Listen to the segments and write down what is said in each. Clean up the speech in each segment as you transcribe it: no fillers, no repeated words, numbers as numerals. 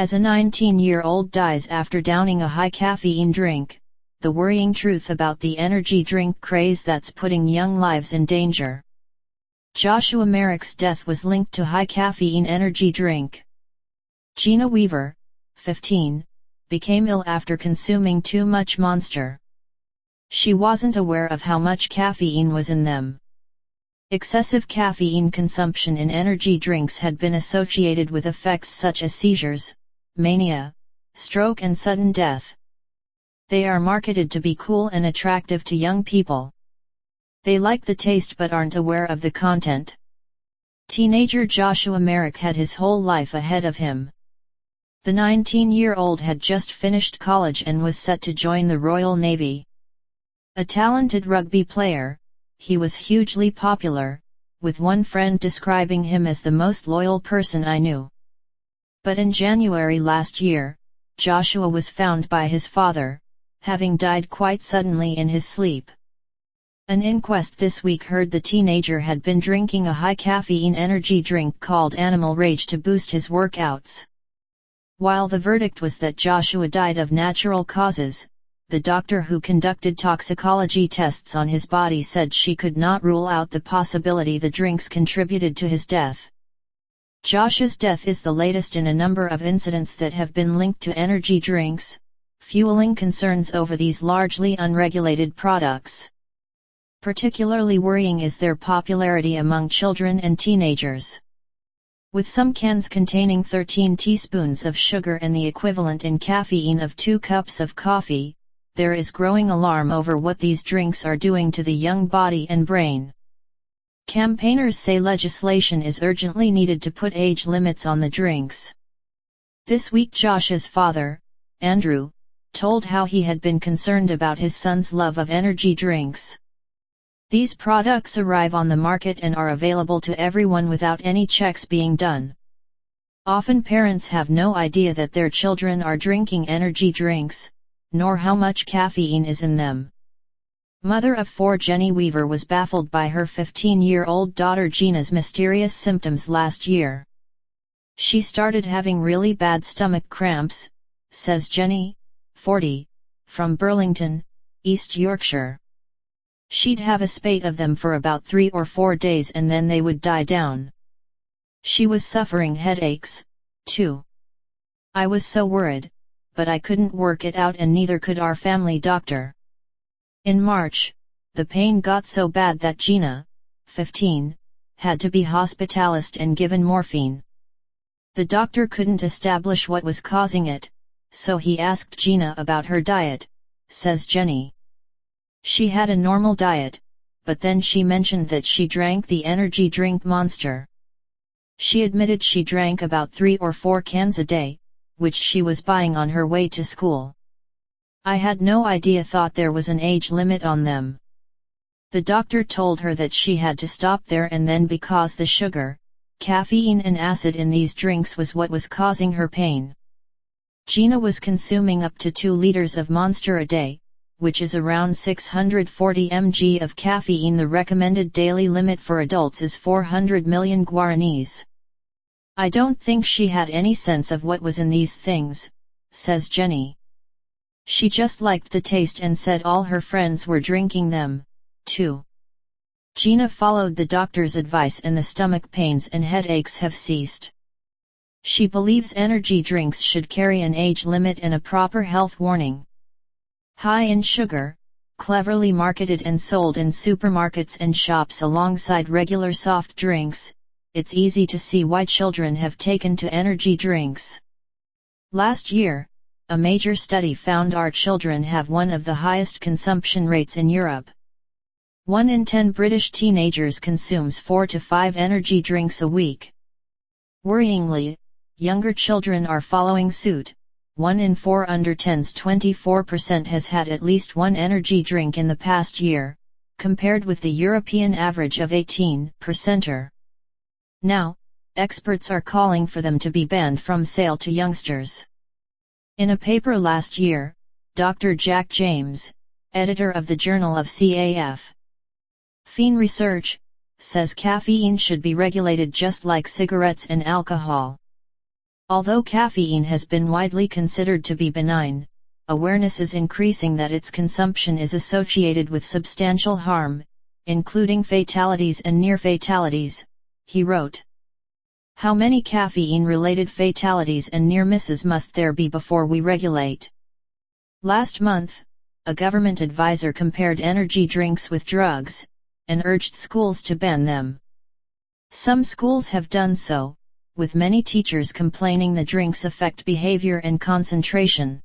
As a 19-year-old dies after downing a high-caffeine drink, the worrying truth about the energy drink craze that's putting young lives in danger. Joshua Merrick's death was linked to high-caffeine energy drink. Gina Weaver, 15, became ill after consuming too much Monster. She wasn't aware of how much caffeine was in them. Excessive caffeine consumption in energy drinks had been associated with effects such as seizures, mania, stroke and sudden death. They are marketed to be cool and attractive to young people. They like the taste but aren't aware of the content. Teenager Joshua Merrick had his whole life ahead of him. The 19-year-old had just finished college and was set to join the Royal Navy. A talented rugby player, he was hugely popular, with one friend describing him as the most loyal person I knew. But in January last year, Joshua was found by his father, having died quite suddenly in his sleep. An inquest this week heard the teenager had been drinking a high-caffeine energy drink called Animal Rage to boost his workouts. While the verdict was that Joshua died of natural causes, the doctor who conducted toxicology tests on his body said she could not rule out the possibility the drinks contributed to his death. Joshua's death is the latest in a number of incidents that have been linked to energy drinks, fueling concerns over these largely unregulated products. Particularly worrying is their popularity among children and teenagers. With some cans containing 13 teaspoons of sugar and the equivalent in caffeine of 2 cups of coffee, there is growing alarm over what these drinks are doing to the young body and brain. Campaigners say legislation is urgently needed to put age limits on the drinks. This week Josh's father, Andrew, told how he had been concerned about his son's love of energy drinks. These products arrive on the market and are available to everyone without any checks being done. Often parents have no idea that their children are drinking energy drinks, nor how much caffeine is in them. Mother of 4 Jenny Weaver was baffled by her 15-year-old daughter Gina's mysterious symptoms last year. She started having really bad stomach cramps, says Jenny, 40, from Burlington, East Yorkshire. She'd have a spate of them for about 3 or 4 days and then they would die down. She was suffering headaches, too. I was so worried, but I couldn't work it out and neither could our family doctor. In March, the pain got so bad that Gina, 15, had to be hospitalized and given morphine. The doctor couldn't establish what was causing it, so he asked Gina about her diet, says Jenny. She had a normal diet, but then she mentioned that she drank the energy drink Monster. She admitted she drank about 3 or 4 cans a day, which she was buying on her way to school. I had no idea, thought there was an age limit on them. The doctor told her that she had to stop there and then because the sugar, caffeine and acid in these drinks was what was causing her pain. Gina was consuming up to 2 liters of Monster a day, which is around 640 mg of caffeine. The recommended daily limit for adults is 400 million guaranis. I don't think she had any sense of what was in these things, says Jenny. She just liked the taste and said all her friends were drinking them, too. Gina followed the doctor's advice and the stomach pains and headaches have ceased. She believes energy drinks should carry an age limit and a proper health warning. High in sugar, cleverly marketed and sold in supermarkets and shops alongside regular soft drinks, it's easy to see why children have taken to energy drinks. Last year, a major study found our children have one of the highest consumption rates in Europe. 1 in 10 British teenagers consumes 4 to 5 energy drinks a week. Worryingly, younger children are following suit. 1 in 4 under 10s, 24% has had at least one energy drink in the past year, compared with the European average of 18%. Now, experts are calling for them to be banned from sale to youngsters. In a paper last year, Dr. Jack James, editor of the Journal of Caffeine Research, says caffeine should be regulated just like cigarettes and alcohol. Although caffeine has been widely considered to be benign, awareness is increasing that its consumption is associated with substantial harm, including fatalities and near-fatalities, he wrote. How many caffeine-related fatalities and near-misses must there be before we regulate? Last month, a government advisor compared energy drinks with drugs, and urged schools to ban them. Some schools have done so, with many teachers complaining the drinks affect behavior and concentration.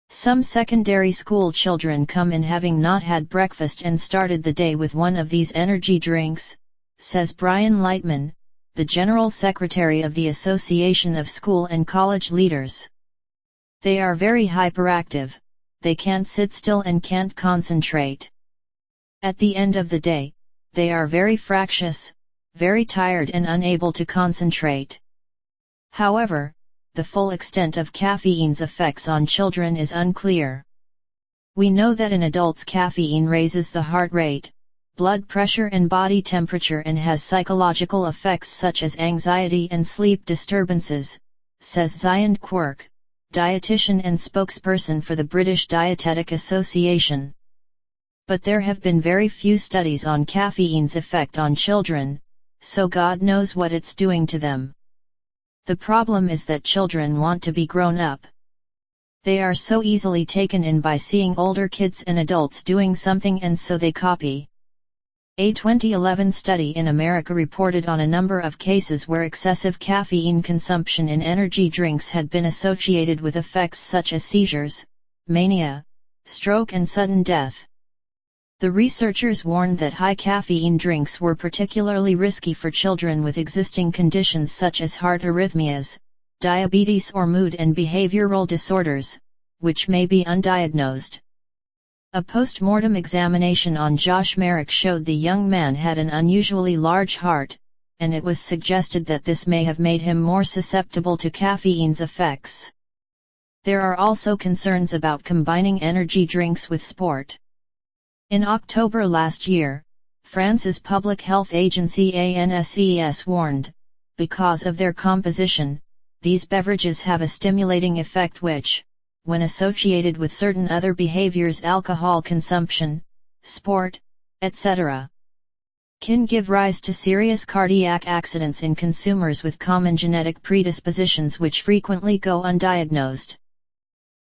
Some secondary school children come in having not had breakfast and started the day with one of these energy drinks, says Brian Lightman, the General Secretary of the Association of School and College Leaders. They are very hyperactive, they can't sit still and can't concentrate. At the end of the day, they are very fractious, very tired and unable to concentrate. However, the full extent of caffeine's effects on children is unclear. We know that in adults caffeine raises the heart rate, blood pressure and body temperature and has psychological effects such as anxiety and sleep disturbances, says Ziand Quirk, dietitian and spokesperson for the British Dietetic Association. But there have been very few studies on caffeine's effect on children, so God knows what it's doing to them. The problem is that children want to be grown up. They are so easily taken in by seeing older kids and adults doing something and so they copy. A 2011 study in America reported on a number of cases where excessive caffeine consumption in energy drinks had been associated with effects such as seizures, mania, stroke and sudden death. The researchers warned that high caffeine drinks were particularly risky for children with existing conditions such as heart arrhythmias, diabetes or mood and behavioral disorders, which may be undiagnosed. A post-mortem examination on Josh Merrick showed the young man had an unusually large heart, and it was suggested that this may have made him more susceptible to caffeine's effects. There are also concerns about combining energy drinks with sport. In October last year, France's public health agency ANSES warned, because of their composition, these beverages have a stimulating effect which, when associated with certain other behaviors, alcohol consumption, sport, etc., can give rise to serious cardiac accidents in consumers with common genetic predispositions which frequently go undiagnosed.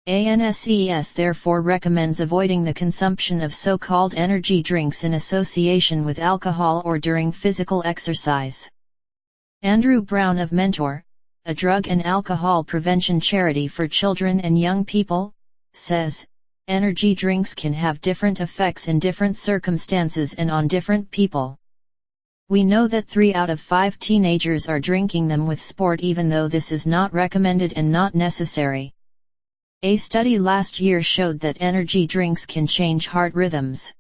ANSES therefore recommends avoiding the consumption of so-called energy drinks in association with alcohol or during physical exercise. Andrew Brown of Mentor, a drug and alcohol prevention charity for children and young people, says, energy drinks can have different effects in different circumstances and on different people. We know that 3 out of 5 teenagers are drinking them with sport even though this is not recommended and not necessary. A study last year showed that energy drinks can change heart rhythms.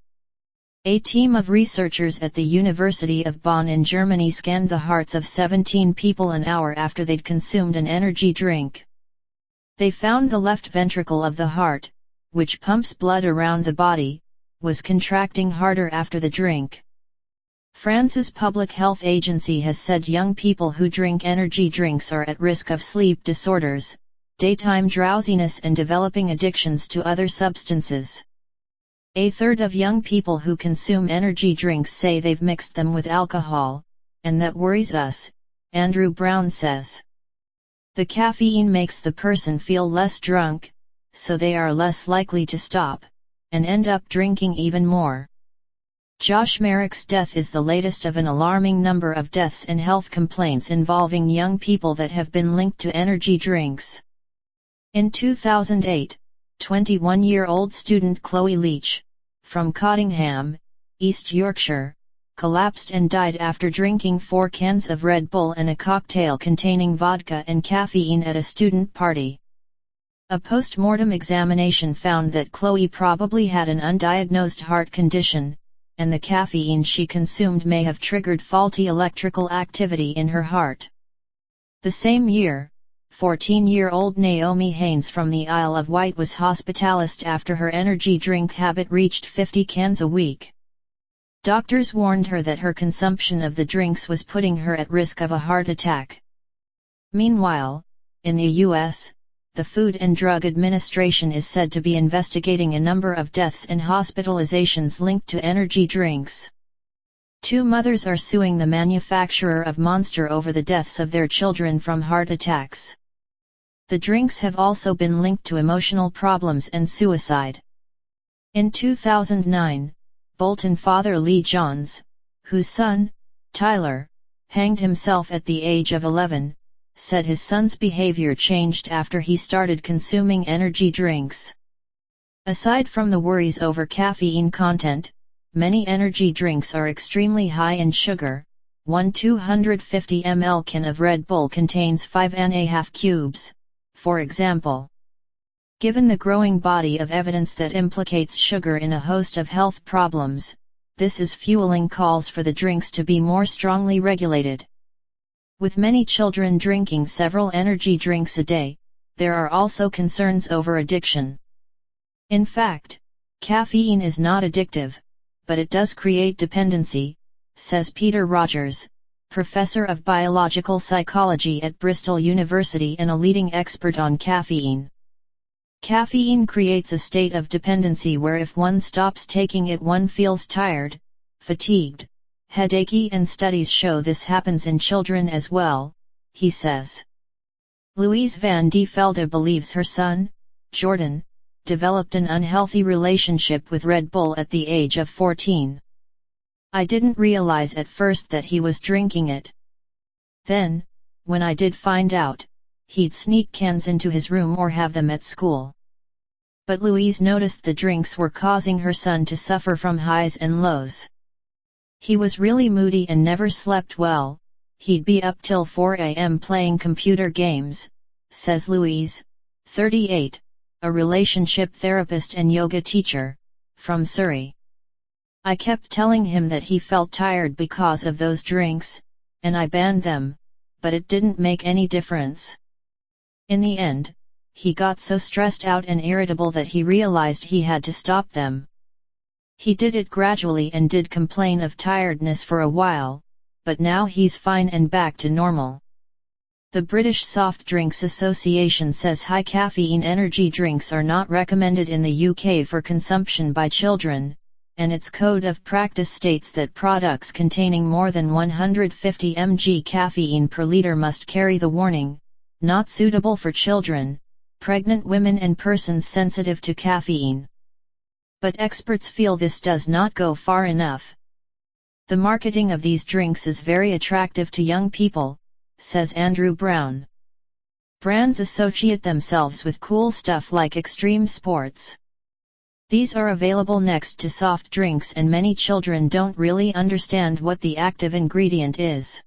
A team of researchers at the University of Bonn in Germany scanned the hearts of 17 people an hour after they'd consumed an energy drink. They found the left ventricle of the heart, which pumps blood around the body, was contracting harder after the drink. France's public health agency has said young people who drink energy drinks are at risk of sleep disorders, daytime drowsiness and developing addictions to other substances. A third of young people who consume energy drinks say they've mixed them with alcohol, and that worries us, Andrew Brown says. The caffeine makes the person feel less drunk, so they are less likely to stop, and end up drinking even more. Josh Merrick's death is the latest of an alarming number of deaths and health complaints involving young people that have been linked to energy drinks. In 2008, 21-year-old student Chloe Leach, from Cottingham, East Yorkshire, collapsed and died after drinking 4 cans of Red Bull and a cocktail containing vodka and caffeine at a student party. A post-mortem examination found that Chloe probably had an undiagnosed heart condition, and the caffeine she consumed may have triggered faulty electrical activity in her heart. The same year, 14-year-old Naomi Haynes from the Isle of Wight was hospitalized after her energy drink habit reached 50 cans a week. Doctors warned her that her consumption of the drinks was putting her at risk of a heart attack. Meanwhile, In the U.S., the Food and Drug Administration is said to be investigating a number of deaths and hospitalizations linked to energy drinks. 2 mothers are suing the manufacturer of Monster over the deaths of their children from heart attacks. The drinks have also been linked to emotional problems and suicide. In 2009, Bolton father Lee Johns, whose son, Tyler, hanged himself at the age of 11, said his son's behavior changed after he started consuming energy drinks. Aside from the worries over caffeine content, many energy drinks are extremely high in sugar. One 250 ml can of Red Bull contains 5½ cubes, for example. Given the growing body of evidence that implicates sugar in a host of health problems, this is fueling calls for the drinks to be more strongly regulated. With many children drinking several energy drinks a day, there are also concerns over addiction. In fact, caffeine is not addictive, but it does create dependency, says Peter Rogers, professor of biological psychology at Bristol University and a leading expert on caffeine. Caffeine creates a state of dependency where if one stops taking it one feels tired, fatigued, headachy, and studies show this happens in children as well, he says. Louise van de Velde believes her son, Jordan, developed an unhealthy relationship with Red Bull at the age of 14. I didn't realize at first that he was drinking it. Then, when I did find out, he'd sneak cans into his room or have them at school. But Louise noticed the drinks were causing her son to suffer from highs and lows. He was really moody and never slept well. He'd be up till 4 a.m. playing computer games, says Louise, 38, a relationship therapist and yoga teacher, from Surrey. I kept telling him that he felt tired because of those drinks, and I banned them, but it didn't make any difference. In the end, he got so stressed out and irritable that he realized he had to stop them. He did it gradually and did complain of tiredness for a while, but now he's fine and back to normal. The British Soft Drinks Association says high caffeine energy drinks are not recommended in the UK for consumption by children, and its code of practice states that products containing more than 150 mg caffeine per litre must carry the warning, not suitable for children, pregnant women and persons sensitive to caffeine. But experts feel this does not go far enough. The marketing of these drinks is very attractive to young people, says Andrew Brown. Brands associate themselves with cool stuff like extreme sports. These are available next to soft drinks and many children don't really understand what the active ingredient is.